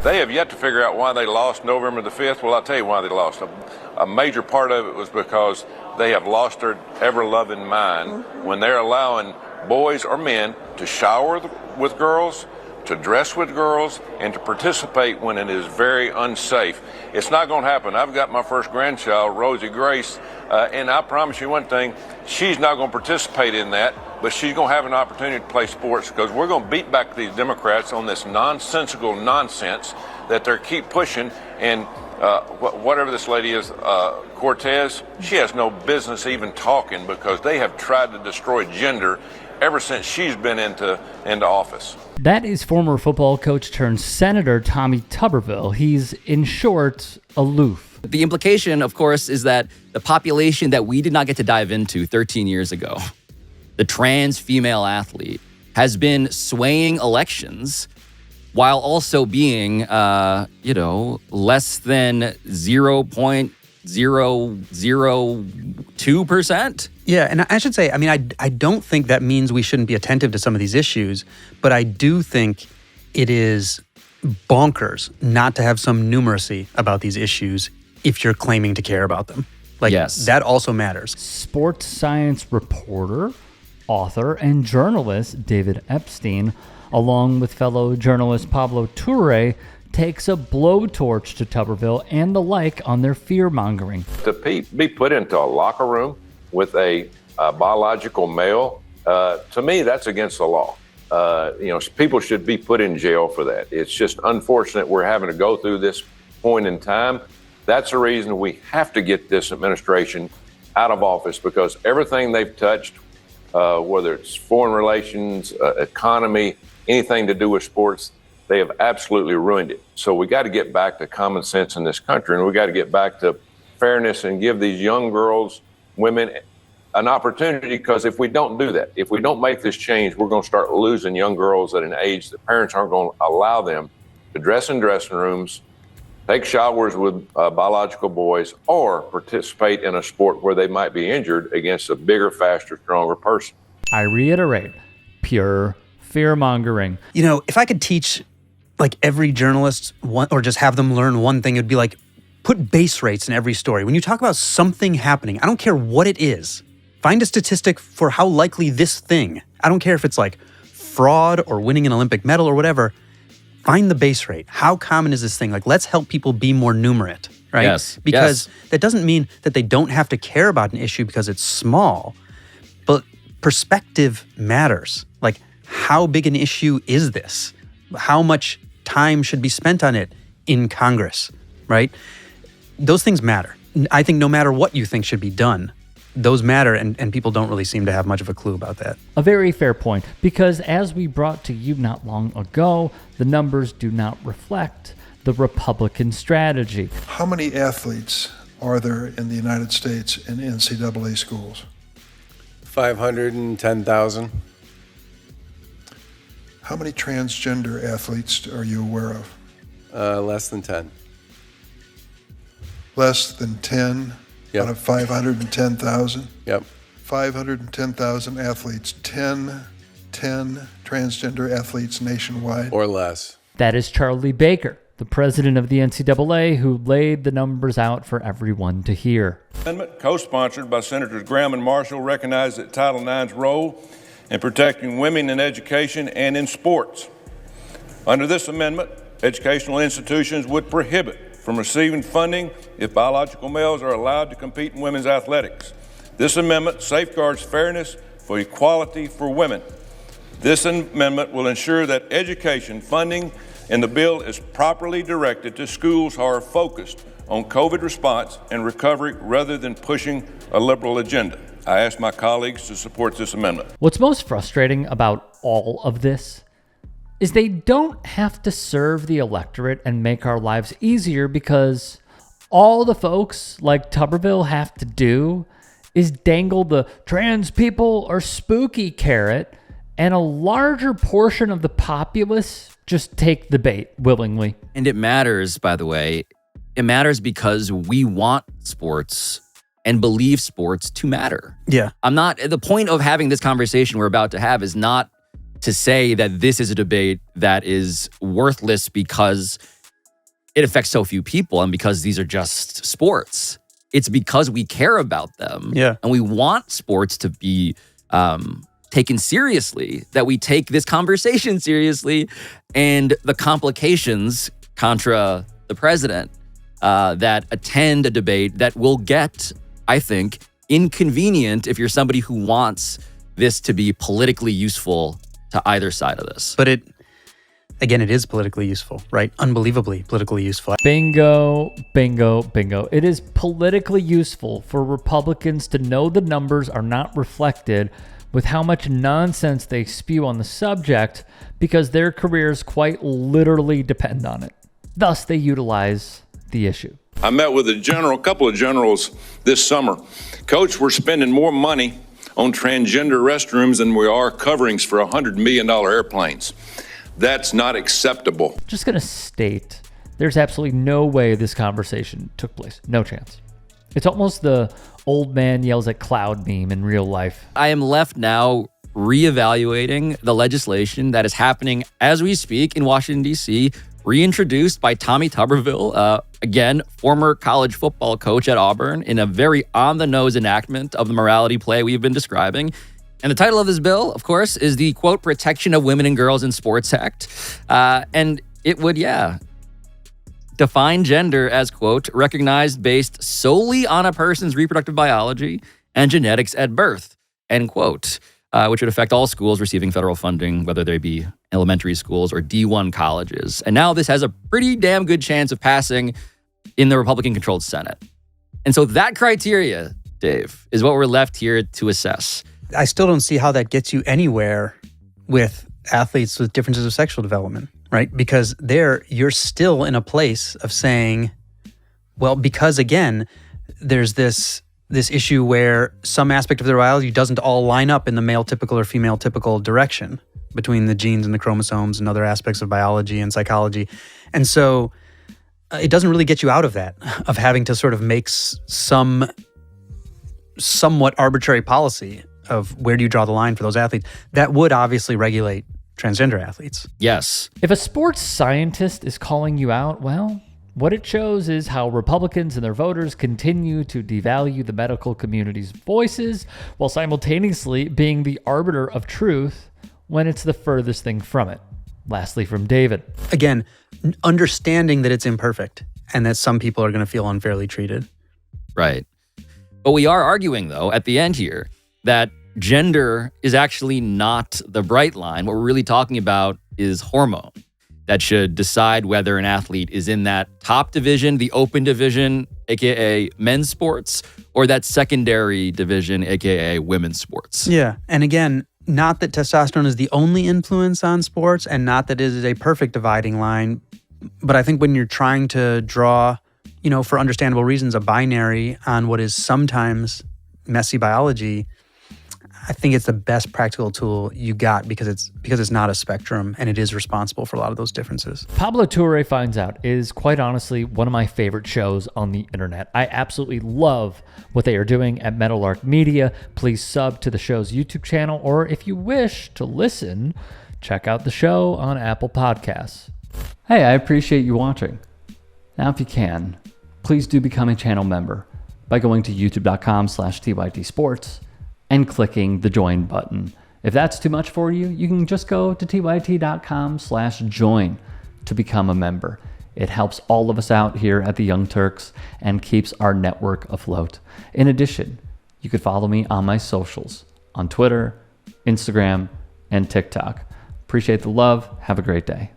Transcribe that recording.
They have yet to figure out why they lost November the 5th. Well, I'll tell you why they lost. A major part of it was because they have lost their ever-loving mind when they're allowing boys or men to shower with girls, to dress with girls, and to participate when it is very unsafe. It's not going to happen. I've got my first grandchild, Rosie Grace, and I promise you one thing, she's not going to participate in that, but she's going to have an opportunity to play sports because we're going to beat back these Democrats on this nonsensical nonsense that they keep pushing. And whatever this lady is, Cortez, she has no business even talking because they have tried to destroy gender ever since she's been into office. That is former football coach turned Senator Tommy Tuberville. He's, in short, aloof. The implication, of course, is that the population that we did not get to dive into 13 years ago, the trans female athlete, has been swaying elections while also being, less than 0.002%. Yeah, and I should say, I don't think that means we shouldn't be attentive to some of these issues, but I do think it is bonkers not to have some numeracy about these issues if you're claiming to care about them. Yes. That also matters. Sports science reporter, author, and journalist David Epstein, along with fellow journalist Pablo Torre, takes a blowtorch to Tuberville and the like on their fear-mongering. To be put into a locker room with a biological male, to me, that's against the law. People should be put in jail for that. It's just unfortunate we're having to go through this point in time. That's the reason we have to get this administration out of office, because everything they've touched, whether it's foreign relations, economy, anything to do with sports, they have absolutely ruined it. So we got to get back to common sense in this country, and we got to get back to fairness and give these young girls, women, an opportunity, because if we don't do that, if we don't make this change, we're going to start losing young girls at an age that parents aren't going to allow them to dress in dressing rooms, take showers with biological boys, or participate in a sport where they might be injured against a bigger, faster, stronger person. I reiterate, pure fear-mongering. If I could teach every journalist one, or just have them learn one thing, it would be put base rates in every story. When you talk about something happening, I don't care what it is. Find a statistic for how likely this thing, I don't care if it's fraud or winning an Olympic medal or whatever, find the base rate. How common is this thing? Let's help people be more numerate, right? Yes. Because that doesn't mean that they don't have to care about an issue because it's small, but perspective matters. How big an issue is this? How much time should be spent on it in Congress, right? Those things matter. I think no matter what you think should be done, those matter, and people don't really seem to have much of a clue about that. A very fair point, because as we brought to you not long ago, the numbers do not reflect the Republican strategy. How many athletes are there in the United States in NCAA schools? 510,000. How many transgender athletes are you aware of? Less than 10. Less than 10 Yep. out of 510,000? Yep. 510,000 athletes, 10 transgender athletes nationwide. Or less. That is Charlie Baker, the president of the NCAA, who laid the numbers out for everyone to hear. Amendment, co-sponsored by Senators Graham and Marshall, recognized that Title IX's role in protecting women in education and in sports. Under this amendment, educational institutions would prohibit from receiving funding if biological males are allowed to compete in women's athletics. This amendment safeguards fairness for equality for women. This amendment will ensure that education funding in the bill is properly directed to schools who are focused on COVID response and recovery rather than pushing a liberal agenda. I ask my colleagues to support this amendment. What's most frustrating about all of this is they don't have to serve the electorate and make our lives easier, because all the folks like Tuberville have to do is dangle the trans people are spooky carrot, and a larger portion of the populace just take the bait willingly. And it matters, by the way. It matters because we want sports and believe sports to matter. Yeah. The point of having this conversation we're about to have is not to say that this is a debate that is worthless because it affects so few people and because these are just sports. It's because we care about them. Yeah. And we want sports to be taken seriously, that we take this conversation seriously, and the complications contra the president that attend a debate that will get, I think, inconvenient if you're somebody who wants this to be politically useful to either side of this. But it is politically useful, right? Unbelievably politically useful. Bingo, bingo, bingo. It is politically useful for Republicans to know the numbers are not reflected with how much nonsense they spew on the subject because their careers quite literally depend on it. Thus, they utilize the issue. I met with a couple of generals this summer. Coach, we're spending more money on transgender restrooms than we are coverings for $100 million airplanes. That's not acceptable. Just going to state, there's absolutely no way this conversation took place. No chance. It's almost the old man yells at cloud meme in real life. I am left now reevaluating the legislation that is happening as we speak in Washington, D.C., reintroduced by Tommy Tuberville, again, former college football coach at Auburn, in a very on-the-nose enactment of the morality play we've been describing. And the title of this bill, of course, is the, quote, Protection of Women and Girls in Sports Act. And it would, define gender as, quote, recognized based solely on a person's reproductive biology and genetics at birth, end quote, which would affect all schools receiving federal funding, whether they be elementary schools or D1 colleges. And now this has a pretty damn good chance of passing in the Republican-controlled Senate. And so that criteria, Dave, is what we're left here to assess. I still don't see how that gets you anywhere with athletes with differences of sexual development, right? Because there, you're still in a place of saying, well, because again, there's this issue where some aspect of their biology doesn't all line up in the male typical or female typical direction between the genes and the chromosomes and other aspects of biology and psychology. And so it doesn't really get you out of that, of having to sort of make some somewhat arbitrary policy of where do you draw the line for those athletes. That would obviously regulate transgender athletes. Yes. If a sports scientist is calling you out, well, what it shows is how Republicans and their voters continue to devalue the medical community's voices while simultaneously being the arbiter of truth when it's the furthest thing from it. Lastly, from David. Again, understanding that it's imperfect and that some people are going to feel unfairly treated. Right. But we are arguing, though, at the end here, that gender is actually not the bright line. What we're really talking about is hormone that should decide whether an athlete is in that top division, the open division, aka men's sports, or that secondary division, aka women's sports. Yeah. And again, not that testosterone is the only influence on sports and not that it is a perfect dividing line, but I think when you're trying to draw, for understandable reasons, a binary on what is sometimes messy biology, I think it's the best practical tool you got because it's not a spectrum and it is responsible for a lot of those differences. Pablo Torre Finds Out is quite honestly one of my favorite shows on the internet. I absolutely love what they are doing at Meadowlark Media. Please sub to the show's YouTube channel, or if you wish to listen, check out the show on Apple Podcasts. Hey, I appreciate you watching. Now, if you can, please do become a channel member by going to youtube.com/TYTsports and clicking the join button. If that's too much for you, you can just go to tyt.com/join to become a member. It helps all of us out here at the Young Turks and keeps our network afloat. In addition, you could follow me on my socials on Twitter, Instagram, and TikTok. Appreciate the love. Have a great day.